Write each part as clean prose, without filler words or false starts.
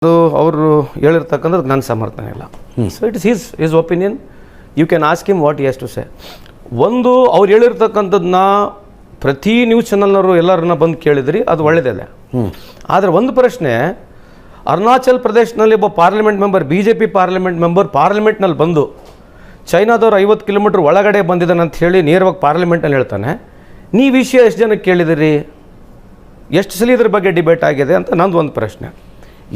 ಅದು ಅವರು ಹೇಳಿರ್ತಕ್ಕಂಥದ್ದು ನನ್ನ ಸಮರ್ಥನೆ ಇಲ್ಲ. So it is his opinion. You can ask him what he has to say. ಒಂದು ಅವ್ರು ಹೇಳಿರ್ತಕ್ಕಂಥದ್ದನ್ನ ಪ್ರತಿ ನ್ಯೂಸ್ ಚಾನಲ್ನವರು ಎಲ್ಲರನ್ನ ಬಂದು ಕೇಳಿದ್ರಿ, ಅದು ಒಳ್ಳೆಯದಿದೆ. ಆದರೆ ಒಂದು ಪ್ರಶ್ನೆ, ಅರುಣಾಚಲ್ ಪ್ರದೇಶನಲ್ಲಿ ಒಬ್ಬ parliament member, BJP parliament member ಪಾರ್ಲಿಮೆಂಟ್ನಲ್ಲಿ ಬಂದು ಚೈನಾದವ್ರು 50 ಕಿಲೋಮೀಟ್ರ್ ಒಳಗಡೆ ಬಂದಿದ್ದಾನೆ ಅಂತ ಹೇಳಿ ನೇರವಾಗಿ ಪಾರ್ಲಿಮೆಂಟಲ್ಲಿ ಹೇಳ್ತಾನೆ. ನೀವು ವಿಷಯ ಎಷ್ಟು ಜನಕ್ಕೆ ಕೇಳಿದಿರಿ, ಎಷ್ಟು ಸಲ ಇದ್ರ ಬಗ್ಗೆ ಡಿಬೇಟ್ ಆಗಿದೆ ಅಂತ ನಂದು ಒಂದು ಪ್ರಶ್ನೆ.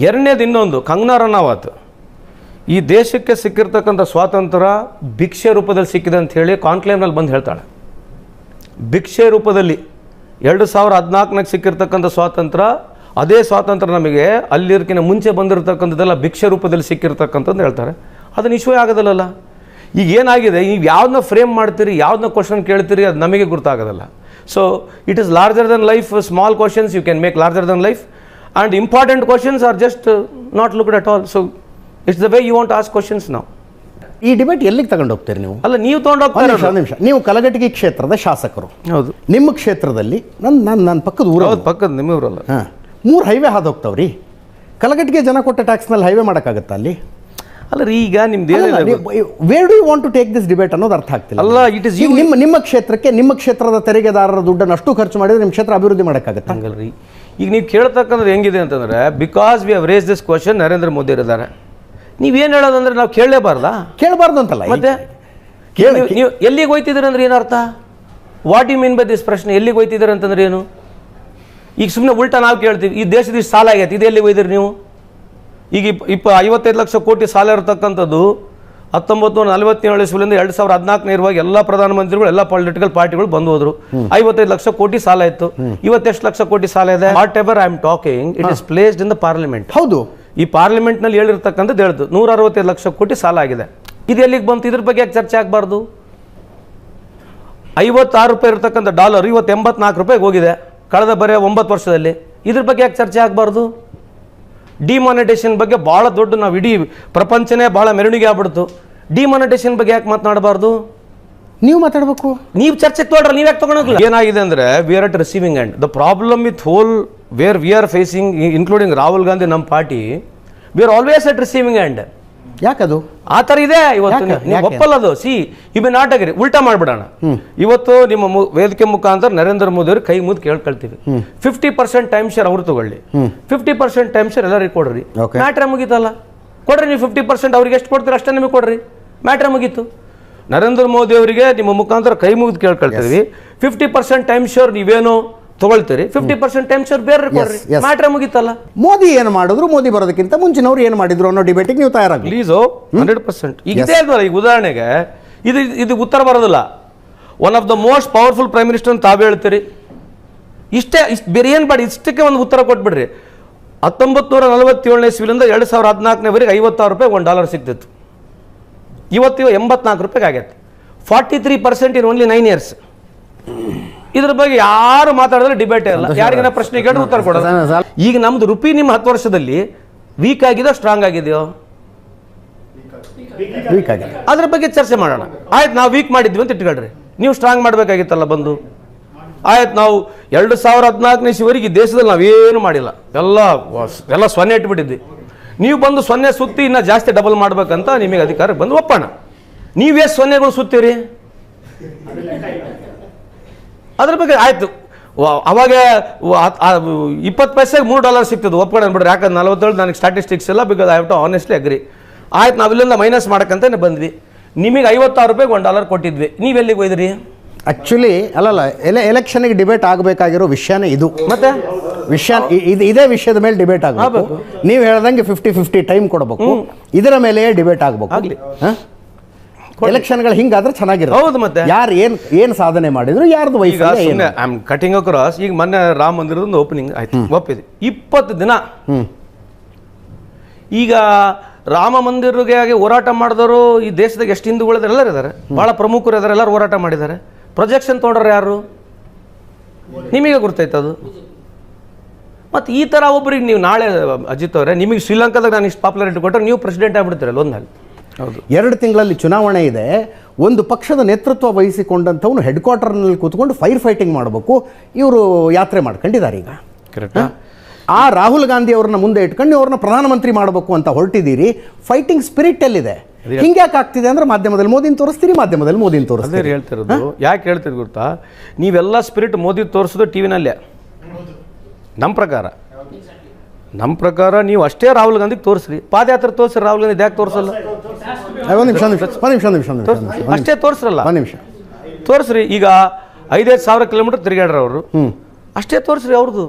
ಎರಡನೇದು ಇನ್ನೊಂದು, ಕಂಗನಾ ರನಾವತ್ ಈ ದೇಶಕ್ಕೆ ಸಿಕ್ಕಿರ್ತಕ್ಕಂಥ ಸ್ವಾತಂತ್ರ್ಯ ಭಿಕ್ಷೆ ರೂಪದಲ್ಲಿ ಸಿಕ್ಕಿದೆ ಅಂತ ಹೇಳಿ ಕಾನ್ಕ್ಲೇವ್ನಲ್ಲಿ ಬಂದು ಹೇಳ್ತಾಳೆ. ಭಿಕ್ಷೆ ರೂಪದಲ್ಲಿ 2014 ಸಿಕ್ಕಿರ್ತಕ್ಕಂಥ ಸ್ವಾತಂತ್ರ್ಯ, ಅದೇ ಸ್ವಾತಂತ್ರ್ಯ ನಮಗೆ ಅಲ್ಲಿರ್ಕಿನ ಮುಂಚೆ ಬಂದಿರತಕ್ಕಂಥದ್ದೆಲ್ಲ ಭಿಕ್ಷೆ ರೂಪದಲ್ಲಿ ಸಿಕ್ಕಿರ್ತಕ್ಕಂಥದ್ದು ಹೇಳ್ತಾರೆ. ಅದನ್ನು ಇಶ್ವೇ ಆಗೋದಿಲ್ಲಲ್ಲ. ಈಗ ಏನಾಗಿದೆ, ನೀವು ಯಾವ್ದನ್ನ ಫ್ರೇಮ್ ಮಾಡ್ತೀರಿ, ಯಾವ್ದನ್ನ ಕ್ವಶನ್ ಕೇಳ್ತೀರಿ, ಅದು ನಮಗೆ ಗೊತ್ತಾಗೋದಿಲ್ಲ. So it is larger than life. Small questions you can make larger than life, and important questions are just not looked at all. So it's the way you want to ask questions now. ಈ debate ಎಲ್ಲಿಗೆ ತಗೊಂಡು ಹೋಗ್ತೀರಿ ನೀವು? ಅಲ್ಲ, ನೀವು ತಗೊಂಡು ಹೋಗ್ತೀರಾ? ನಿಮಿಷ, ನೀವು ಕಲಘಟಗಿ ಕ್ಷೇತ್ರದ ಶಾಸಕರು. ಹೌದು. ನಿಮ್ಮ ಕ್ಷೇತ್ರದಲ್ಲಿ ನನ್ನ ಪಕ್ಕದ ಊರು, ಪಕ್ಕದ ನಿಮ್ಮ ಊರಲ್ಲ, 3 ಹೈವೇ ಹಾದು ಹೋಗ್ತಾವ್ರಿ. ಕಲಘಟಗಿ ಜನ ಕೊಟ್ಟ ಟ್ಯಾಕ್ಸ್ನಲ್ಲಿ ಹೈವೇ ಮಾಡೋಕ್ಕಾಗತ್ತಾ ಅಲ್ಲಿ? ಅಲ್ಲ ರೀ, ಈಗ ನಿಮ್ದು where do you want to take this debate ಅನ್ನೋದು ಅರ್ಥ ಆಗ್ತಿಲ್ಲ. ಅಲ್ಲ, ಇಟ್ ಇಸ್ ನಿಮ್ಮ ಕ್ಷೇತ್ರಕ್ಕೆ, ನಿಮ್ಮ ಕ್ಷೇತ್ರದ ತೆರಿಗೆದಾರರ ದುಡ್ಡನ್ನು ಅಷ್ಟು ಖರ್ಚು ಮಾಡಿದ್ರೆ ನಿಮ್ಮ ಕ್ಷೇತ್ರ ಅಭಿವೃದ್ಧಿ ಮಾಡೋಕ್ಕಾಗತ್ತಾ? ಹಂಗಲ್ರಿ. ಈಗ ನೀವು ಕೇಳ್ತಕ್ಕಂಥದ್ದು ಹೆಂಗಿದೆ ಅಂತಂದರೆ, because we have raise this question, Narendra Modi ಇದ್ದಾರೆ. ನೀವೇನು ಹೇಳೋದಂದ್ರೆ ನಾವು ಕೇಳಲೇಬಾರ್ದಾ? ಕೇಳಬಾರ್ದು ಅಂತಲ್ಲ, ಮತ್ತೆ ನೀವು ಎಲ್ಲಿಗೆ ಹೋಯ್ತಿದ್ದೀರ ಅಂದ್ರೆ ಏನರ್ಥ? What you mean by this ಪ್ರಶ್ನೆ? ಎಲ್ಲಿಗೆ ಹೋಯ್ತಿದ್ದೀರ ಅಂತಂದ್ರೆ ಏನು? ಈಗ ಸುಮ್ಮನೆ ಉಲ್ಟಾ ನಾವು ಕೇಳ್ತೀವಿ, ಈ ದೇಶದ ಇಷ್ಟು ಸಾಲ ಆಗೈತೆ, ಇದು ಎಲ್ಲಿಗೆ ಹೋಯ್ದಿರಿ ನೀವು? ಈಗ 55 ಲಕ್ಷ ಕೋಟಿ ಸಾಲ ಇರತಕ್ಕಂಥದ್ದು 1947 ಇಸ್ವಿಯಿಂದ 2014 ಇರುವಾಗ ಎಲ್ಲ ಪ್ರಧಾನಮಂತ್ರಿಗಳು, ಎಲ್ಲ ಪೊಲಿಟಿಕಲ್ ಪಾರ್ಟಿಗಳು ಬಂದು ಹೋದ್ರು. 55 ಲಕ್ಷ ಕೋಟಿ ಸಾಲ ಇತ್ತು. ಇವತ್ತೆಷ್ಟು ಲಕ್ಷ ಕೋಟಿ ಸಾಲ ಇದೆ? What ever I am talking, it is placed in the parliament. ಹೌದು, ಈ ಪಾರ್ಲಿಮೆಂಟ್ನಲ್ಲಿ ಹೇಳಿರ್ತಕ್ಕಂಥದ್ದು ಹೇಳ್ದು 165 ಲಕ್ಷ ಕೋಟಿ ಸಾಲ ಆಗಿದೆ. ಇದು ಎಲ್ಲಿಗೆ ಬಂತು? ಇದ್ರ ಬಗ್ಗೆ ಯಾಕೆ ಚರ್ಚೆ ಆಗಬಾರ್ದು? 56 ರೂಪಾಯಿ ಇರತಕ್ಕಂಥ ಡಾಲರ್ ಇವತ್ತು 84 ರೂಪಾಯಿಗೆ ಹೋಗಿದೆ ಕಳೆದ ಬರೀ 9 ವರ್ಷದಲ್ಲಿ. ಇದ್ರ ಬಗ್ಗೆ ಯಾಕೆ ಚರ್ಚೆ ಆಗಬಾರ್ದು? ಡಿಮಾನಿಟೇಷನ್ ಬಗ್ಗೆ ಭಾಳ ದೊಡ್ಡ, ನಾವು ಇಡೀ ಪ್ರಪಂಚನೇ ಭಾಳ ಮೆರವಣಿಗೆ ಆಗ್ಬಿಡ್ತು. ಡಿಮಾನಿಟೇಷನ್ ಬಗ್ಗೆ ಯಾಕೆ ಮಾತನಾಡಬಾರ್ದು? ನೀವು ಮಾತಾಡಬೇಕು. ನೀವು ಚರ್ಚೆಗೆ ತೊಗೊಳ್ರಿ, ನೀವು ಯಾಕೆ ತೊಗೊಳಕ್ಕಿಲ್ಲ? ಏನಾಗಿದೆ ಅಂದರೆ, we are at receiving end. The problem with whole where we are facing, including Rahul Gandhi, ನಮ್ಮ party, we are always at receiving end. ಯಾಕದು ಆ ಥರ ಇದೆ ಇವತ್ತು. ನೀವು ಒಪ್ಪಲ್ಲದು. You may not agree. ಉಲ್ಟಾ ಮಾಡ್ಬಿಡೋಣ. ಇವತ್ತು ನಿಮ್ಮ ವೇದಿಕೆ ಮುಖಾಂತರ ನರೇಂದ್ರ ಮೋದಿ ಅವರು ಕೈ ಮುದ್ದು ಕೇಳ್ಕೊಳ್ತೀವಿ, 50% ಟೈಮ್ ಶೇರ್ ಅವ್ರು ತಗೊಳ್ಳಿ, 50% ಟೈಮ್ ಶೇರ್ ಎಲ್ಲರಿಗೆ ಕೊಡ್ರಿ. ಮ್ಯಾಟ್ರೆ ಮುಗೀತಲ್ಲ, ಕೊಡ್ರಿ. ನೀವು 50% ಅವ್ರಿಗೆ ಎಷ್ಟು ಕೊಡ್ತೀರಿ ಅಷ್ಟೇ ನಿಮಗೆ ಕೊಡ್ರಿ, ಮ್ಯಾಟ್ರೆ ಮುಗೀತು. ನರೇಂದ್ರ ಮೋದಿ ಅವರಿಗೆ ನಿಮ್ಮ ಮುಖಾಂತರ ಕೈ ಮುಗಿದು ಕೇಳ್ಕೊಳ್ತೀವಿ, 50% ಟೈಮ್ ಶೇರ್ ನೀವೇನೋ ತಗೊಳ್ತೀರಿ, 50% ಟೈಮ್ ಶೇರ್ ಬೇರೆ ಕೊಡ್ರಿ, ಮ್ಯಾಟ್ರೆ ಮುಗೀತಲ್ಲ. ಮೋದಿ ಏನು ಮಾಡಿದ್ರು, ಮೋದಿ ಬರೋದಕ್ಕಿಂತ ಮುಂಚಿನವ್ರು ಏನು ಮಾಡಿದ್ರು ಅನ್ನೋ ಡಿಬೇಟಿಗೆ ನೀವು ತಯಾರಾಗಿ ಪ್ಲೀಸು. 100%. ಈಗ ಇದೇ ಅಲ್ವಲ್ಲ, ಈಗ ಉದಾಹರಣೆಗೆ ಇದು ಉತ್ತರ ಬರೋದಿಲ್ಲ. One of the most powerful prime minister ಅಂತ ತಾವೇ ಹೇಳ್ತೀರಿ. ಇಷ್ಟೇ, ಬೇರೆ ಏನು ಮಾಡಿ, ಇಷ್ಟಕ್ಕೆ ಒಂದು ಉತ್ತರ ಕೊಟ್ಬಿಡ್ರಿ. 1947 ಇಸ್ವಿಯಿಂದ 2014 56 ರೂಪಾಯಿ $1 ಸಿಗ್ತಿತ್ತು. ಇವತ್ತು 84 ರೂಪಾಯಿಗೆ ಆಗೈತೆ. 43% ಇನ್ ಓನ್ಲಿ 9 ಇಯರ್ಸ್. ಇದ್ರ ಬಗ್ಗೆ ಯಾರು ಮಾತಾಡಿದ್ರೆ ಡಿಬೇಟೇ ಇಲ್ಲ. ಯಾರಿಗಾನ ಪ್ರಶ್ನೆ ಕೇಳಿದ್ರೆ ಉತ್ತರ ಕೊಡೋದು. ಈಗ ನಮ್ದು ರುಪಿ ನಿಮ್ಮ 10 ವರ್ಷದಲ್ಲಿ ವೀಕ್ ಆಗಿದೆಯೋ ಸ್ಟ್ರಾಂಗ್ ಆಗಿದೆಯೋ? ವೀಕ್ ಆಗಿದೆ. ಅದ್ರ ಬಗ್ಗೆ ಚರ್ಚೆ ಮಾಡೋಣ. ಆಯ್ತು, ನಾವು ವೀಕ್ ಮಾಡಿದ್ವಿ ಅಂತ ಇಟ್ಕೊಳ್ರಿ, ನೀವು ಸ್ಟ್ರಾಂಗ್ ಮಾಡಬೇಕಾಗಿತ್ತಲ್ಲ ಬಂದು. ಆಯ್ತು, ನಾವು 2014 ಇಸ್ವಿವರೆಗೆ ಈ ದೇಶದಲ್ಲಿ ನಾವೇನು ಮಾಡಿಲ್ಲ, ಎಲ್ಲ ಸೊನ್ನೆ ಇಟ್ಬಿಟ್ಟಿದ್ವಿ. ನೀವು ಬಂದು ಸೊನ್ನೆ ಸುತ್ತಿ ಇನ್ನೂ ಜಾಸ್ತಿ ಡಬಲ್ ಮಾಡ್ಬೇಕಂತ ನಿಮಗೆ ಅಧಿಕಾರ ಬಂದು ಒಪ್ಪೋಣ. ನೀವೆಷ್ಟು ಸೊನ್ನೆಗಳು ಸುತ್ತೀರಿ? ಅದ್ರ ಬಗ್ಗೆ ಆಯ್ತು. ಅವಾಗ 20 ಪೈಸೆಗೆ $3 ಸಿಗ್ತದೆ, ಒಪ್ಕೊಂಡು ಅಂದ್ಬಿಡ್ರಿ. ಯಾಕಂದ್ರೆ 47 ನನಗೆ ಸ್ಟಾಟಿಸ್ಟಿಕ್ಸ್ ಇಲ್ಲ, because I have to honestly agree. ಆಯ್ತು, ನಾವಿಲ್ಲಿಂದ ಮೈನಸ್ ಮಾಡಕ್ಕಂತಾನೆ ಬಂದ್ವಿ. ನಿಮಗೆ 56 ರೂಪಾಯಿಗೆ $1 ಕೊಟ್ಟಿದ್ವಿ, ನೀವೆಲ್ಲಿಗೆ ಹೋಯ್ದ್ರಿ? ಆ್ಯಕ್ಚುಲಿ ಅಲ್ಲಲ್ಲ, ಎಲೆಕ್ಷನ್ಗೆ ಡಿಬೇಟ್ ಆಗಬೇಕಾಗಿರೋ ವಿಷಯನೇ ಇದು. ಮತ್ತೆ ಇದೇ ವಿಷಯದ ಮೇಲೆ ಡಿಬೇಟ್ ಆಗಬೇಕು. ನೀವು ಹೇಳ್ದಂಗೆ 50-50 ಟೈಮ್ ಕೊಡಬೇಕು, ಇದರ ಮೇಲೆ ಡಿಬೇಟ್ ಆಗಬೇಕು. ಆಗಲಿ. ಎಲೆಕ್ಷನ್ಗಳು ಹಿಂಗಾದ್ರೆ ಚೆನ್ನಾಗಿರುತ್ತೆ. ಹೌದು. ಮತ್ತೆ ಯಾರು ಏನು ಸಾಧನೆ ಮಾಡಿದ್ರು, ಯಾರ್ದು ವೈಫಲ್ಯ. I am cutting across. ಈಗ ಮೊನ್ನೆ ರಾಮ ಮಂದಿರದ ಓಪನಿಂಗ್ ಆಯ್ತು, ಒಪ್ಪಿದ್ವಿ. 20 ದಿನ. ಈಗ ರಾಮ ಮಂದಿರಗೆ ಹೋರಾಟ ಮಾಡಿದವರು ಈ ದೇಶದಾಗ ಎಷ್ಟು ಹಿಂದೂಗಳು ಎಲ್ಲರೂ ಇದ್ದಾರೆ, ಭಾಳ ಪ್ರಮುಖರು ಇದ್ದಾರೆ, ಎಲ್ಲರೂ ಹೋರಾಟ ಮಾಡಿದ್ದಾರೆ. ಪ್ರೊಜೆಕ್ಷನ್ ತೊಗೊಂಡ್ರೆ ಯಾರು? ನಿಮಗೆ ಗೊತ್ತೈತದು. ಮತ್ತು ಈ ಥರ ಒಬ್ರಿಗೆ ನೀವು ನಾಳೆ ಅಜಿತ್ ಅವರೇ, ನಿಮಗೆ ಶ್ರೀಲಂಕಾದಾಗ ನಾನು ಇಷ್ಟು ಪಾಪ್ಯುಲಾರಿಟಿ ಕೊಟ್ಟರೆ ನೀವು ಪ್ರೆಸಿಡೆಂಟ್ ಆಗಿಬಿಡ್ತೀರಲ್ಲ ಒಂದಲ್ಲಿ. ಹೌದು. 2 ತಿಂಗಳಲ್ಲಿ ಚುನಾವಣೆ ಇದೆ. ಒಂದು ಪಕ್ಷದ ನೇತೃತ್ವ ವಹಿಸಿಕೊಂಡಂಥವನು ಹೆಡ್ ಕ್ವಾರ್ಟರ್ನಲ್ಲಿ ಕೂತ್ಕೊಂಡು ಫೈರ್ ಫೈಟಿಂಗ್ ಮಾಡಬೇಕು. ಇವರು ಯಾತ್ರೆ ಮಾಡ್ಕೊಂಡಿದ್ದಾರೆ ಈಗ. ಕರೆಕ್ಟಾ? ಆ ರಾಹುಲ್ ಗಾಂಧಿ ಅವ್ರನ್ನ ಮುಂದೆ ಇಟ್ಕೊಂಡು ನೀವು ಅವ್ರನ್ನ ಪ್ರಧಾನಮಂತ್ರಿ ಮಾಡಬೇಕು ಅಂತ ಹೊರಟಿದ್ದೀರಿ. ಫೈಟಿಂಗ್ ಸ್ಪಿರಿಟ್ ಎಲ್ಲಿದೆ? ಹಿಂಗ್ಯಾಕೆ ಆಗ್ತಿದೆ ಅಂದ್ರೆ ಮಾಧ್ಯಮದಲ್ಲಿ ಮೋದಿನ ತೋರಿಸ್ತೀರಿ, ಮಾಧ್ಯಮದಲ್ಲಿ ಮೋದಿನ ತೋರಿಸ್ತೀರಿ. ಅದೇ ಹೇಳ್ತಿರೋದು. ಯಾಕೆ ಹೇಳ್ತೀರಿ ಗೊತ್ತಾ, ನೀವೆಲ್ಲ ಸ್ಪಿರಿಟ್ ಮೋದಿ ತೋರಿಸೋದು ಟಿವಿನಲ್ಲೇ. ನಮ್ಮ ಪ್ರಕಾರ ನೀವು ಅಷ್ಟೇ ರಾಹುಲ್ ಗಾಂಧಿಗೆ ತೋರಿಸ್ರಿ, ಪಾದಯಾತ್ರೆ ತೋರಿಸ್ರಿ. ರಾಹುಲ್ ಗಾಂಧಿ ಯಾಕೆ ತೋರಿಸಲ್ಲ? ಒಂದು ನಿಮಿಷ ಅಷ್ಟೇ ತೋರಿಸ್ರಲ್ಲ, ಒಂದು ನಿಮಿಷ ತೋರಿಸ್ರಿ. ಈಗ 5,000 ಸಾವಿರ ಕಿಲೋಮೀಟರ್ ತಿರುಗಾಡ್ರ ಅವರು, ಅಷ್ಟೇ ತೋರಿಸ್ರಿ ಅವ್ರದ್ದು.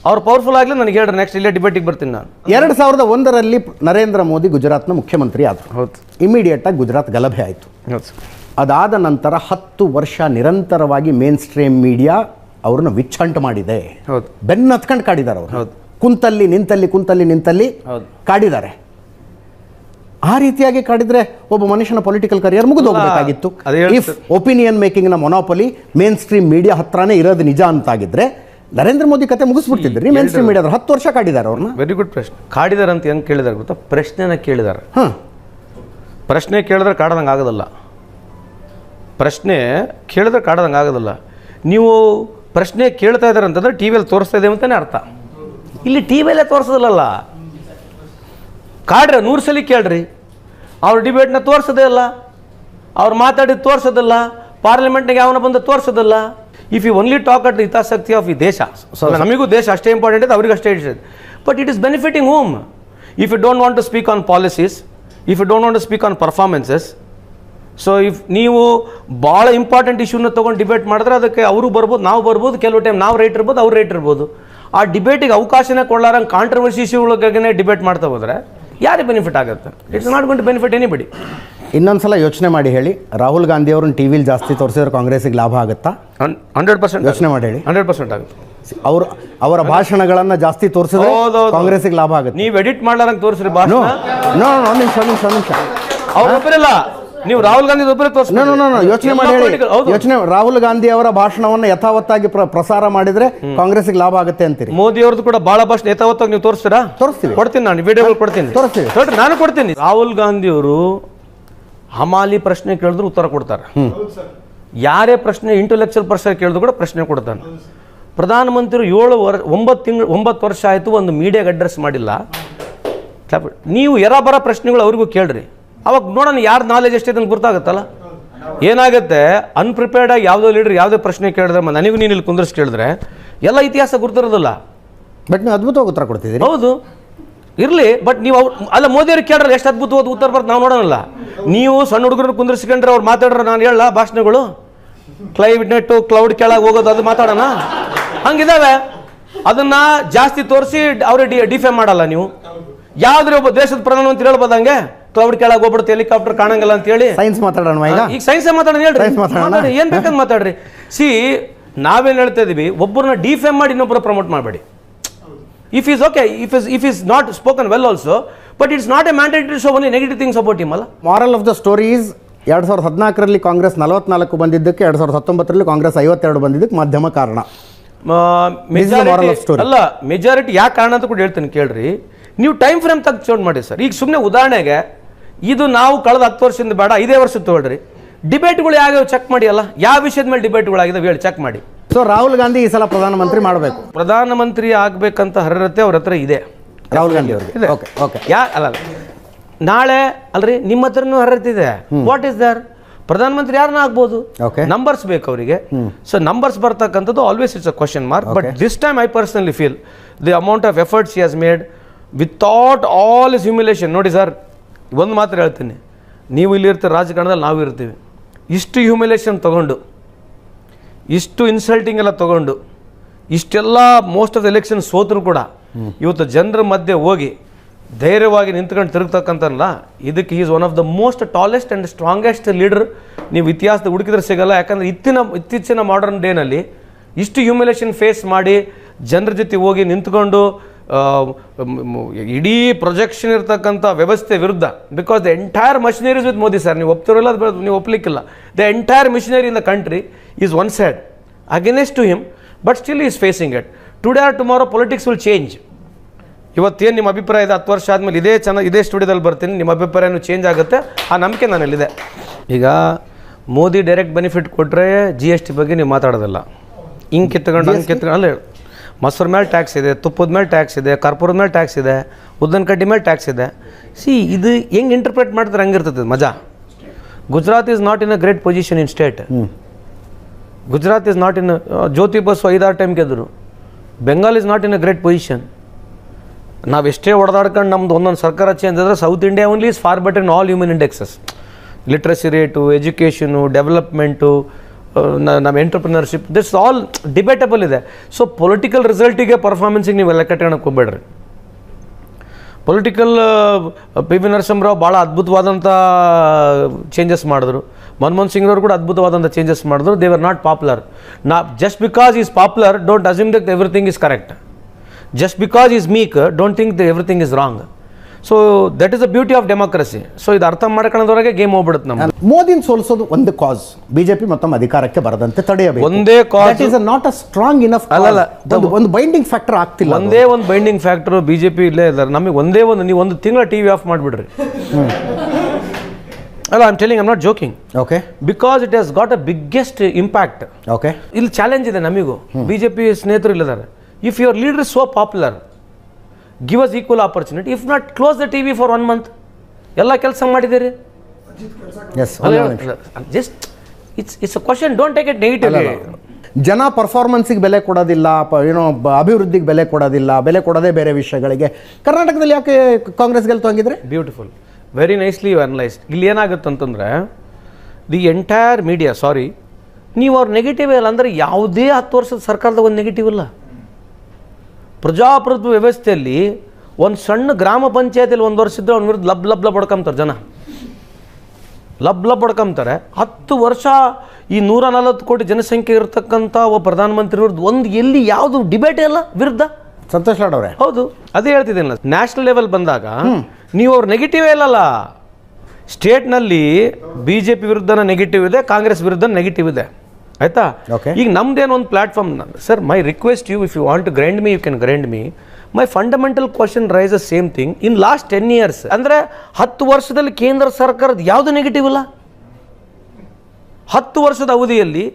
ಅವ್ರು ಪವರ್ಫುಲ್ ಆಗಲಿ ನನಗೆ ಹೇಳ್ರಿ, ನೆಕ್ಸ್ಟ್ ಇಲ್ಲೇ ಡಿಬೇಟಿಗೆ ಬರ್ತೀನಿ ನಾನು. 2001ರಲ್ಲಿ ನರೇಂದ್ರ ಮೋದಿ ಗುಜರಾತ್ನ ಮುಖ್ಯಮಂತ್ರಿ ಆದರು. ಹೌದು. ಇಮಿಡಿಯೇಟಾಗಿ ಗುಜರಾತ್ ಗಲಭೆ ಆಯಿತು. ಹೌದು. ಅದಾದ ನಂತರ 10 ವರ್ಷ ನಿರಂತರವಾಗಿ ಮೇನ್ ಸ್ಟ್ರೀಮ್ ಮೀಡಿಯಾ ಅವ್ರನ್ನ ವಿಚ್ಛಂಟು ಮಾಡಿದೆ. ಹೌದು. ಬೆನ್ನು ಹತ್ಕೊಂಡು ಕಾಡಿದ್ದಾರೆ ಅವರು. ಹೌದು. ಕುಂತಲ್ಲಿ ನಿಂತಲ್ಲಿ ಹೌದು ಕಾಡಿದ್ದಾರೆ. ಆ ರೀತಿಯಾಗಿ ಕಾಡಿದ್ರೆ ಒಬ್ಬ ಮನುಷ್ಯನ ಪೊಲಿಟಿಕಲ್ ಕರಿಯರ್ ಮುಗಿದು ಹೋಗಬೇಕಾಗಿತ್ತು. ಇಫ್ ಒಪಿನಿಯನ್ ಮೇಕಿಂಗ್ನ ಮೊನೋಪೊಲಿ ಮೇನ್ ಸ್ಟ್ರೀಮ್ ಮೀಡಿಯಾ ಹತ್ರನೇ ಇರೋದು ನಿಜ ಅಂತಾಗಿದ್ರೆ ನರೇಂದ್ರ ಮೋದಿ ಕತೆ ಮುಗಿಸ್ಬಿಡ್ತಿದ್ರಿ. ಮೇನ್ ಸ್ಟ್ರೀಮ್ ಮೀಡಿಯಾದ್ರು 10 ವರ್ಷ ಕಾಡಿದ್ದಾರೆ ಅವ್ರನ್ನ. ವೆರಿ ಗುಡ್ ಪ್ರಶ್ನೆ. ಕಾಡಿದಾರೆ ಅಂತ ಏನು ಕೇಳಿದಾರೆ ಗೊತ್ತಾ? ಪ್ರಶ್ನೆನ ಕೇಳಿದಾರೆ. ಪ್ರಶ್ನೆ ಕೇಳಿದ್ರೆ ಕಾಡ್ದಂಗೆ ಆಗೋದಲ್ಲ. ಪ್ರಶ್ನೆ ಕೇಳಿದ್ರೆ ಕಾಡ್ದಂಗೆ ಆಗೋದಲ್ಲ. ನೀವು ಪ್ರಶ್ನೆ ಕೇಳ್ತಾ ಇದ್ದಾರೆ ಅಂತಂದ್ರೆ ಟಿ ವಿಯಲ್ಲಿ ತೋರಿಸ್ತಾ ಇದ್ದೇವೆ ಅಂತಲೇ ಅರ್ಥ. ಇಲ್ಲಿ ಟಿ ವಿಯಲ್ಲೇ ತೋರಿಸೋದಿಲ್ಲಲ್ಲ. ಕಾಡ್ರೆ 100 ಸಲ ಕೇಳ್ರಿ, ಅವ್ರ ಡಿಬೇಟ್ನ ತೋರಿಸೋದೇ ಇಲ್ಲ, ಅವ್ರು ಮಾತಾಡಿದ್ದು ತೋರಿಸೋದಿಲ್ಲ, ಪಾರ್ಲಿಮೆಂಟ್ನಾಗ ಯಾವನ ಬಂದು ತೋರಿಸೋದಿಲ್ಲ. If you only talk at the ಹಿತಾಸಕ್ತಿ ಆಫ್ ಈ ದೇಶ, ನಮಗೂ ದೇಶ ಅಷ್ಟೇ ಇಂಪಾರ್ಟೆಂಟ್ ಇದೆ, ಅವ್ರಿಗೆ ಅಷ್ಟೇ ಇರ್ತದೆ. But it is benefiting home. If you don't want to speak on policies, if you don't want to speak on performances, so if ನೀವು ಭಾಳ ಇಂಪಾರ್ಟೆಂಟ್ ಇಶ್ಯೂನ ತೊಗೊಂಡು ಡಿಬೇಟ್ ಮಾಡಿದ್ರೆ ಅದಕ್ಕೆ ಅವರು ಬರ್ಬೋದು, ನಾವು ಬರ್ಬೋದು, ಕೆಲವು ಟೈಮ್ ನಾವು ರೈಟ್ ಇರ್ಬೋದು, ಅವ್ರು ರೈಟ್ ಇರ್ಬೋದು. ಆ ಡಿಬೇಟಿಗೆ ಅವಕಾಶನೇ ಕೊಡಲಾರಂಗೆ ಕಾಂಟ್ರವರ್ಸಿ ಇಶ್ಯೂಗಳಿಗಾಗೇ ಡಿಬೇಟ್ ಮಾಡ್ತಾ ಹೋದರೆ ಯಾರಿಗೆ ಬೆನಿಫಿಟ್ ಆಗುತ್ತೆ? It's not going to benefit anybody. ಇನ್ನೊಂದ್ಸಲ ಯೋಚನೆ ಮಾಡಿ ಹೇಳಿ, ರಾಹುಲ್ ಗಾಂಧಿ ಅವ್ರನ್ನ ಟಿ ವಿಲಿ ಜಾಸ್ತಿ ತೋರಿಸಿದ್ರೆ ಕಾಂಗ್ರೆಸ್ಸಿಗೆ ಲಾಭ ಆಗುತ್ತಾ? 100% ಯೋಚನೆ ಮಾಡಿ ಹೇಳಿ. 100% ಆಗುತ್ತೆ. ಅವರ ಭಾಷಣಗಳನ್ನು ಜಾಸ್ತಿ ತೋರಿಸಿದ್ರೆ ಕಾಂಗ್ರೆಸ್ಸಿಗೆ ಲಾಭ ಆಗುತ್ತೆ. ನೀವು ಎಡಿಟ್ ಮಾಡ್ಲಾರಂಗೆ ತೋರಿಸ್ರಿ ಭಾಷಣ. ಒಂದು ನಿಮಿಷ ಅವ್ರು ಒಬ್ಬರಿಲ್ಲ, ನೀವು ರಾಹುಲ್ ಗಾಂಧಿ ಒಬ್ಬರೇ ತೋರಿಸಿ. ಯೋಚನೆ ಮಾಡಿ ಹೇಳಿ. ರಾಹುಲ್ ಗಾಂಧಿ ಅವರ ಭಾಷಣವನ್ನು ಯಥಾವತ್ತಾಗಿ ಪ್ರಸಾರ ಮಾಡಿದ್ರೆ ಕಾಂಗ್ರೆಸ್ಗೆ ಲಾಭ ಆಗುತ್ತೆ ಅಂತೀರಿ. ಮೋದಿ ಅವ್ರದ್ದು ಕೂಡ ಬಹಳ ಭಾಷಣ ಯಥಾವತ್ತಾಗಿ ನೀವು ತೋರಿಸ್ತೀರಾ? ತೋರಿಸ್ತೀವಿ, ಕೊಡ್ತೀನಿ, ನಾನು ವಿಡಿಯೋಗಳು ಕೊಡ್ತೀನಿ, ತೋರಿಸ್ತೀವಿ. ನೋಡ್ರಿ, ನಾನು ಕೊಡ್ತೀನಿ. ರಾಹುಲ್ ಗಾಂಧಿ ಅವರು ಹಮಾಲಿ ಪ್ರಶ್ನೆ ಕೇಳಿದ್ರು ಉತ್ತರ ಕೊಡ್ತಾರೆ. ಯಾರೇ ಪ್ರಶ್ನೆ ಇಂಟೆಲೆಕ್ಚುಯಲ್ ಪ್ರಶ್ನೆ ಕೇಳಿದ್ರು ಕೂಡ ಪ್ರಶ್ನೆ ಕೊಡ್ತಾನೆ. ಪ್ರಧಾನಮಂತ್ರಿ 9 ವರ್ಷ ಆಯಿತು ಒಂದು ಮೀಡಿಯಾಗೆ ಅಡ್ರೆಸ್ ಮಾಡಿಲ್ಲ. ನೀವು ಬರ ಪ್ರಶ್ನೆಗಳು ಅವ್ರಿಗೂ ಕೇಳ್ರಿ, ಅವಾಗ ನೋಡೋಣ ಯಾರು ನಾಲೆಜ್ ಎಷ್ಟಿದೆ ಅಂತ ಗೊತ್ತಾಗುತ್ತಲ್ಲ. ಏನಾಗುತ್ತೆ, ಅನ್ಪ್ರಿಪೇರ್ಡ್ ಆಗಿ ಯಾವುದೋ ಲೀಡರ್ ಯಾವುದೇ ಪ್ರಶ್ನೆ ಕೇಳಿದ್ರೆ ನನಗೂ ನೀನು ಇಲ್ಲಿ ಕುಂದ್ರಿಸಿ ಕೇಳಿದ್ರೆ ಎಲ್ಲ ಇತಿಹಾಸ ಗುರ್ತಿರೋದಿಲ್ಲ. ಬಟ್ ನೀವು ಅದ್ಭುತವಾಗಿ ಉತ್ತರ ಕೊಡ್ತಿದ್ದೀರಿ. ಹೌದು, ಇರಲಿ. ಬಟ್ ನೀವು ಅಲ್ಲ, ಮೋದಿಯವ್ರಿಗೆ ಕೇಳ್ರೆ ಎಷ್ಟು ಅದ್ಭುತವಾದ ಉತ್ತರ ಬರ್ತದೆ ನಾವು ನೋಡೋಣಲ್ಲ. ನೀವು ಸಣ್ಣ ಹುಡುಗರನ್ನ ಕುಂದ್ರಿಸ್ಕೊಂಡ್ರೆ ಅವ್ರು ಮಾತಾಡ್ರೆ ನಾನು ಹೇಳ ಭಾಷಣಗಳು ಕ್ಲೈಮೇಟ್ ಕ್ಲೌಡ್ ಕೆಳಗೆ ಹೋಗೋದು ಅದು ಮಾತಾಡೋಣ, ಹಂಗಿದಾವೆ. ಅದನ್ನ ಜಾಸ್ತಿ ತೋರಿಸಿ ಅವ್ರಿಗೆ ಡಿಫೇಮ್ ಮಾಡಲ್ಲ. ನೀವು ಯಾವ್ದ್ರೆ ಒಬ್ಬ ದೇಶದ ಪ್ರಧಾನಮಂತ್ರಿ ಹೇಳ್ಬೋದು ಹಂಗೆ ಕ್ಲೌಡ್ ಕೆಳಗೆ ಹೋಗ್ಬಿಡುತ್ತೆ, ಹೆಲಿಕಾಪ್ಟರ್ ಕಾಣಂಗಿಲ್ಲ ಅಂತ ಹೇಳಿ. ಸೈನ್ಸ್ ಮಾತಾಡೋಣ ಈಗ ಸೈನ್ಸ್ ಮಾತಾಡೋಣ ಹೇಳ್ರಿ, ಏನ್ ಬೇಕಂತ ಮಾತಾಡ್ರಿ. ನಾವೇನ್ ಹೇಳ್ತಾ ಇದೀವಿ, ಒಬ್ಬರನ್ನ ಡಿಫೇಮ್ ಮಾಡಿ ಇನ್ನೊಬ್ಬರು ಪ್ರಮೋಟ್ ಮಾಡಬೇಡಿ. If he's okay, if he's not spoken well also, but it's not a mandate to show only negative things about him. Moral of the story is 2014ರಲ್ಲಿ Congress 44 ಬಂದಿದ್ದಕ್ಕೆ 2019ರಲ್ಲಿ ಕಾಂಗ್ರೆಸ್ 52 ಬಂದಿದ್ದಕ್ಕೆ ಮಾಧ್ಯಮ ಕಾರಣ. ಅಲ್ಲ, ಮೆಜಾರಿಟಿ ಯಾಕೆ ಕಾರಣ ಅಂತ ಕೂಡ ಹೇಳ್ತೀನಿ ಕೇಳ್ರಿ. ನೀವು ಟೈಮ್ ಫ್ರೇಮ್ ತೆಗೆದುಕೊಂಡು ಮಾಡಿ ಸರ್. ಈಗ ಸುಮ್ಮನೆ ಉದಾಹರಣೆಗೆ ಇದು ನಾವು ಕಳೆದ 10 ವರ್ಷದಿಂದ ಬೇಡ 5 ವರ್ಷ ತಗೊಳ್ರಿ, ಡಿಬೇಟ್ಗಳು ಯಾವ್ಯಾವ ಚೆಕ್ ಮಾಡಿ. ಅಲ್ಲ, ಯಾವ ವಿಷಯದ ಮೇಲೆ ಡಿಬೇಟ್ಗಳಾಗಿದ್ದಾವೆ ಹೇಳಿ, ಚೆಕ್ ಮಾಡಿ. ಸೊ ರಾಹುಲ್ ಗಾಂಧಿ ಈ ಸಲ ಪ್ರಧಾನಮಂತ್ರಿ ಮಾಡಬೇಕು, ಪ್ರಧಾನಮಂತ್ರಿ ಆಗ್ಬೇಕಂತ ಹರರತೆ ಅವ್ರ ಹತ್ರ ಇದೆ. ರಾಹುಲ್ ಗಾಂಧಿ ಅವ್ರಿಗೆ ಓಕೆ ಅಲ್ಲ ನಾಳೆ ಅಲ್ರಿ ನಿಮ್ಮ ಹತ್ರನೂ ಹರರತೆ ಇದೆ. What is there? ಪ್ರಧಾನಮಂತ್ರಿ ಯಾರನ್ನ ಆಗ್ಬೋದು, ನಂಬರ್ಸ್ ಬೇಕು ಅವರಿಗೆ. ಸೊ ನಂಬರ್ಸ್ ಬರ್ತಕ್ಕಂಥದ್ದು always it's a question mark. But this time I personally feel the amount of efforts he has made without all is humiliation. ನೋಡಿ ಸರ್, ಒಂದು ಮಾತ್ರ ಹೇಳ್ತೀನಿ, ನೀವು ಇಲ್ಲಿರ್ತೀರ, ರಾಜಕಾರಣದಲ್ಲಿ ನಾವು ಇರ್ತೀವಿ. ಇಷ್ಟು ಹ್ಯೂಮಿಲೇಷನ್ ತೊಗೊಂಡು, ಇಷ್ಟು ಇನ್ಸಲ್ಟಿಂಗ್ ಎಲ್ಲ ತೊಗೊಂಡು, ಇಷ್ಟೆಲ್ಲ ಮೋಸ್ಟ್ ಆಫ್ ದ ಎಲೆಕ್ಷನ್ ಸೋತರು ಕೂಡ ಇವತ್ತು ಜನರ ಮಧ್ಯೆ ಹೋಗಿ ಧೈರ್ಯವಾಗಿ ನಿಂತ್ಕೊಂಡು ತಿರುಗ್ತಕ್ಕಂಥಲ್ಲ, ಇದಕ್ಕೆ is one of the most tallest and strongest leader. ನೀವು ಇತಿಹಾಸದ ಹುಡುಕಿದ್ರೆ ಸಿಗಲ್ಲ. ಯಾಕಂದರೆ ಇತ್ತೀಚಿನ ಮಾಡರ್ನ್ ಡೇನಲ್ಲಿ ಇಷ್ಟು ಹ್ಯೂಮಿಲೇಷನ್ ಫೇಸ್ ಮಾಡಿ ಜನರ ಜೊತೆ ಹೋಗಿ ನಿಂತ್ಕೊಂಡು ಇಡೀ ಪ್ರೊಜೆಕ್ಷನ್ ಇರ್ತಕ್ಕಂಥ ವ್ಯವಸ್ಥೆ ವಿರುದ್ಧ, because the entire machineries with Modi sir, ನೀವು ಒಪ್ತಿರಲ್ಲ, ನೀವು ಒಪ್ಪಲಿಕ್ಕಿಲ್ಲ. The entire missionary in the country is one side against to him, but still is facing it. Today or tomorrow politics will change. ಇವತ್ತೇನು ನಿಮ್ಮ ಅಭಿಪ್ರಾಯ ಇದೆ, 10 ವರ್ಷ ಆದಮೇಲೆ ಇದೇ ಸ್ಟುಡಿಯೋದಲ್ಲಿ ಬರ್ತೀನಿ, ನಿಮ್ಮ ಅಭಿಪ್ರಾಯನೂ ಚೇಂಜ್ ಆಗುತ್ತೆ, ಆ ನಂಬಿಕೆ ನನ್ನಲ್ಲಿದೆ. ಈಗ ಮೋದಿ ಡೈರೆಕ್ಟ್ ಬೆನಿಫಿಟ್ ಕೊಟ್ಟರೆ GST ಬಗ್ಗೆ ನೀವು ಮಾತಾಡೋದಲ್ಲ, ಹಿಂಗೆ ಕಿತ್ಕೊಂಡು ಹಂಗೆ ಕಿತ್ಕೊಂಡು ಅಲ್ಲ. ಮೊಸರು ಮೇಲೆ ಟ್ಯಾಕ್ಸ್ ಇದೆ, ತುಪ್ಪದ ಮೇಲೆ ಟ್ಯಾಕ್ಸ್ ಇದೆ, ಕರ್ಪೂರದ ಮೇಲೆ ಟ್ಯಾಕ್ಸ್ ಇದೆ, ಉದ್ದನ ಕಡ್ಡಿ ಮೇಲೆ ಟ್ಯಾಕ್ಸ್ ಇದೆ. ಇದು ಹೆಂಗೆ ಇಂಟರ್ಪ್ರೇಟ್ ಮಾಡ್ತಾರೆ ಹಂಗಿರ್ತದೆ ಮಜಾ. Gujarat is not in a great position in state. Gujarat is not in Jyoti Basu 5-6 time ಗೆದ್ದರು. Bengal is not in a great position. ನಾವು ಎಷ್ಟೇ ಹೊಡೆದಾಡ್ಕೊಂಡು ನಮ್ದು ಒಂದೊಂದು ಸರ್ಕಾರ ಚೇಂಜ್ ಆದರೆ south India only is far better in all human indexes. Literacy rate, education, development, ನಮ್ಮ entrepreneurship, this all debatable ಇದೆ. ಸೊ ಪೊಲಿಟಿಕಲ್ ರಿಸಲ್ಟಿಗೆ ಪರ್ಫಾರ್ಮೆನ್ಸಿಗೆ ನೀವು ಲೆಕ್ಕ ಇಟ್ಕೊಳಕ್ಕೆ ಹೋಗ್ಬೇಡ್ರಿ. ಪೊಲಿಟಿಕಲ್ ಪಿ ವಿ ನರಸಿಂಹರಾವ್ ಭಾಳ ಅದ್ಭುತವಾದಂಥ ಚೇಂಜಸ್ ಮಾಡಿದ್ರು. ಮನಮೋಹನ್ ಸಿಂಗ್ರವ್ರು ಕೂಡ ಅದ್ಭುತವಾದಂಥ ಚೇಂಜಸ್ ಮಾಡಿದ್ರು. They were not popular. Just because is popular don't assume that everything is correct. Just because is ಮೀಕ್ don't think the everything is wrong. So that is the beauty of democracy. So ಇದು ಅರ್ಥ ಮಾಡ್ಕೊಳ್ಳೋದ್ವರೆಗೆ game ಹೋಗ್ಬಿಡುತ್ತೆ ನಮ್ಗೆ. ಮೋದಿನ ಸೋಲಿಸೋದು ಒಂದು ಕಾಸ್, BJP ಮತ್ತೊಮ್ಮೆ ಅಧಿಕಾರಕ್ಕೆ ಬರದಂತೆ ತಡೆಯಬೇಕು. ಒಂದೇ cause is not a strong enough. ಒಂದು ಬೈಂಡಿಂಗ್ ಫ್ಯಾಕ್ಟರ್ ಆಗ್ತಿಲ್ಲ. ಒಂದೇ ಒಂದು ಬೈಂಡಿಂಗ್ ಫ್ಯಾಕ್ಟರ್ ಬಿಜೆಪಿ ಇಲ್ಲೇ ಇದ್ದಾರೆ. ನಮಗೆ ಒಂದೇ ಒಂದು, ನೀವು ಒಂದು ತಿಂಗಳ ಟಿವಿ ಆಫ್ ಮಾಡಿಬಿಡ್ರಿ. ಅಲ್ಲ, I am telling, I am not joking. Okay, because it has got a biggest impact. Okay, ಇಲ್ಲಿ ಚಾಲೆಂಜ್ ಇದೆ ನಮಗೂ. ಬಿಜೆಪಿ ಸ್ನೇಹಿತರು ಇಲ್ಲಿದ್ದಾರೆ. If your leader is so popular, give us equal opportunity. If not, close the TV for 1 month. ಎಲ್ಲ ಕೆಲಸ ಮಾಡಿದ್ದೀರಿ. Just it's a question, don't take it negatively. ಜನ ಪರ್ಫಾರ್ಮೆನ್ಸಿಗೆ ಬೆಲೆ ಕೊಡೋದಿಲ್ಲ, ಏನೋ ಅಭಿವೃದ್ಧಿಗೆ ಬೆಲೆ ಕೊಡೋದಿಲ್ಲ, ಬೆಲೆ ಕೊಡೋದೇ ಬೇರೆ ವಿಷಯಗಳಿಗೆ. ಕರ್ನಾಟಕದಲ್ಲಿ ಯಾಕೆ ಕಾಂಗ್ರೆಸ್ ಗೆಲ್ತು ಹಂಗಿದ್ರೆ? Beautiful, very nicely you analysed. ಇಲ್ಲಿ ಏನಾಗುತ್ತೆ ಅಂತಂದರೆ, ದಿ ಎಂಟೈರ್ ಮೀಡಿಯಾ, ಸಾರಿ, ನೀವು ಅವ್ರು ನೆಗೆಟಿವ್ ಇಲ್ಲ ಅಂದರೆ ಯಾವುದೇ 10 ವರ್ಷದ ಸರ್ಕಾರದ ಒಂದು ನೆಗೆಟಿವ್ ಇಲ್ಲ. ಪ್ರಜಾಪ್ರಭುತ್ವ ವ್ಯವಸ್ಥೆಯಲ್ಲಿ ಒಂದು ಸಣ್ಣ ಗ್ರಾಮ ಪಂಚಾಯತಿಯಲ್ಲಿ 1 ವರ್ಷ ಇದ್ದರೆ ಅವ್ನ ವಿರುದ್ಧ ಲಬ್ ಬಡ್ಕೊಂತಾರೆ ಜನ, ಲಬ್ ಬಡ್ಕೊಂತಾರೆ. 10 ವರ್ಷ ಈ 140 ಕೋಟಿ ಜನಸಂಖ್ಯೆ ಇರತಕ್ಕಂಥ ಒಬ್ಬ ಪ್ರಧಾನಮಂತ್ರಿ ವಿರುದ್ಧ ಒಂದು ಎಲ್ಲಿ ಯಾವುದು ಡಿಬೇಟೇ ಇಲ್ಲ ವಿರುದ್ಧ. ಸಂತೋಷ್ ಲಾಡ್ ಅವರೇ, ಹೌದು, ಅದೇ ಹೇಳ್ತಿದ್ದೇನೆ. ನ್ಯಾಷನಲ್ ಲೆವೆಲ್ ಬಂದಾಗ ನೀವು ಅವ್ರು ನೆಗೆಟಿವೇ ಇಲ್ಲಲ್ಲ. ಸ್ಟೇಟ್ನಲ್ಲಿ BJP ವಿರುದ್ಧನ ನೆಗೆಟಿವ್ ಇದೆ, ಕಾಂಗ್ರೆಸ್ ವಿರುದ್ಧ ನೆಗೆಟಿವ್ ಇದೆ, ಆಯ್ತಾ? ಈಗ ನಮ್ದೇನು ಒಂದು platform. Sir, my request you, if you want to grind me, you can grind me. My fundamental question raise the same thing in last 10 years. ಅಂದರೆ 10 ವರ್ಷದಲ್ಲಿ ಕೇಂದ್ರ ಸರ್ಕಾರದ ಯಾವುದು ನೆಗೆಟಿವ್ ಇಲ್ಲ. 10 ವರ್ಷದ ಅವಧಿಯಲ್ಲಿ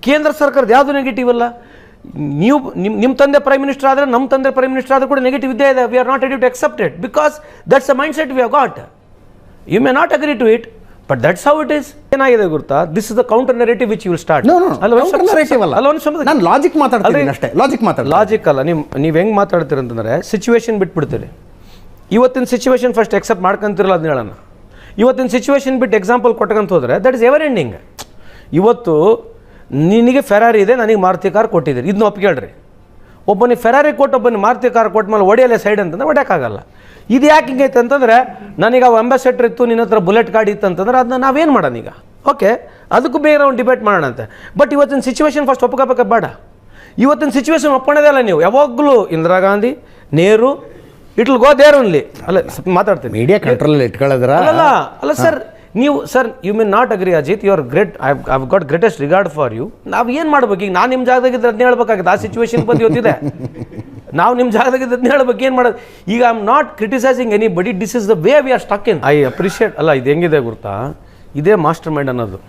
ಕೇಂದ್ರ ಸರ್ಕಾರದ ಯಾವುದು ನೆಗೆಟಿವ್ ಇಲ್ಲ. ನೀವು ನಿಮ್ಮ ತಂದೆ ಪ್ರೈಮ್ ಮಿನಿಸ್ಟರ್ ಆದರೆ, ನಮ್ಮ ತಂದೆ ಪ್ರೈಮ್ ಮಿನಿಸ್ಟರ್ ಆದರೂ ಕೂಡ ನೆಗೆಟಿವ್ ಇದ್ದೇ ಇದೆ. We are not ready to accept it because that's a mind set we have got. You may not agree to it, but that's how it is. ಏನಾಗಿದೆ ಗೊತ್ತಾ? This is the counter narrative which you will start. ನಾನು logic ಮಾತಾಡ್ತೀನಿ ಅಷ್ಟೇ. Logic ಅಲ್ಲ. ನೀವು ಹೆಂಗೆ ಮಾತಾಡ್ತೀರ ಅಂತಂದರೆ, situation ಬಿಟ್ಬಿಡ್ತೀರಿ. ಇವತ್ತಿನ ಸಿಚುವೇಶನ್ ಫಸ್ಟ್ ಎಕ್ಸೆಪ್ಟ್ ಮಾಡ್ಕೊಂತಿರಲ್ಲ, ಅದನ್ನ ಹೇಳೋಣ. ಇವತ್ತಿನ ಸಿಚುವೇಶನ್ ಬಿಟ್ಟು ಎಕ್ಸಾಂಪಲ್ ಕೊಟ್ಕೊಂತ ಹೋದರೆ ದಟ್ ಇಸ್ ಎವರ್ ಎಂಡಿಂಗ್. ಇವತ್ತು ನಿನಗೆ ಫೆರಾರಿ ಇದೆ, ನನಗೆ ಮಾರುತಿ ಕಾರ್ ಕೊಟ್ಟಿದ್ದೀರಿ, ಇದನ್ನ ಒಪ್ಪಿಕೇಳ್ರಿ. ಒಬ್ಬನಿಗೆ ಫೆರಾರಿ ಕೊಟ್ಟು ಒಬ್ಬನಿಗೆ ಮಾರುತಿ ಕಾರ್ ಕೊಟ್ಟ ಮೇಲೆ ಹೊಡೆಯಲ್ಲೇ ಸೈಡ್ ಅಂತಂದ್ರೆ ಹೊಡ್ಯೋಕ್ಕಾಗಲ್ಲ. ಇದು ಯಾಕೆ ಹಿಂಗೈತೆ ಅಂತಂದರೆ, ನನಗೆ ಅವು ಅಂಬಾಸೆಡರ್ ಇತ್ತು, ನಿನ್ನ ಹತ್ರ ಬುಲೆಟ್ ಗಾಡಿ ಇತ್ತು ಅಂತಂದ್ರೆ ಅದನ್ನ ನಾವೇನು ಮಾಡೋಣ ಈಗ? ಓಕೆ, ಅದಕ್ಕೂ ಬೇರೆ ಒಂದು ಡಿಬೇಟ್ ಮಾಡೋಣ ಅಂತೆ. ಬಟ್ ಇವತ್ತಿನ ಸಿಚುವೇಶನ್ ಫಸ್ಟ್ ಒಪ್ಕೋಬೇಕ ಬೇಡ? ಇವತ್ತಿನ ಸಿಚುವೇಶನ್ ಒಪ್ಕೊಳ್ಳೋದೇ ಅಲ್ಲ ನೀವು. ಯಾವಾಗಲೂ Indira Gandhi, Nehru, it will go there only. ಅಲ್ಲ, ಮಾತಾಡ್ತೀನಿ, ಮೀಡಿಯಾ ಕಂಟ್ರೋಲ್ ಇಟ್ಕೊಳ್ಳೋದ್ರ ಅಲ್ಲ ಸರ್. ನೀವು sir, you may not agree Ajit, you are great, I have got greatest regard for you. ನಾವು ಏನು ಮಾಡ್ಬೇಕು ಈಗ? ನಾನು ನಿಮ್ಮ ಜಾಗದಾಗಿದ್ದರೆ ಅದನ್ನ ಹೇಳ್ಬೇಕಾಗುತ್ತೆ. ಆ ಸಿಚುವೇಶನ್ ಬಂದು ಇವತ್ತಿದೆ. ನಾವು ನಿಮ್ಮ ಜಾಗದಾಗಿದ್ದರೆ ಅದನ್ನ ಹೇಳ್ಬೇಕು. ಏನು ಮಾಡೋದು ಈಗ? I am not criticising anybody, this is the way we are stuck in. I appreciate. ಅಲ್ಲ, ಇದು ಹೆಂಗಿದೆ ಗೊತ್ತಾ? ಇದೇ ಮಾಸ್ಟರ್ ಮೈಂಡ್ ಅನ್ನೋದು.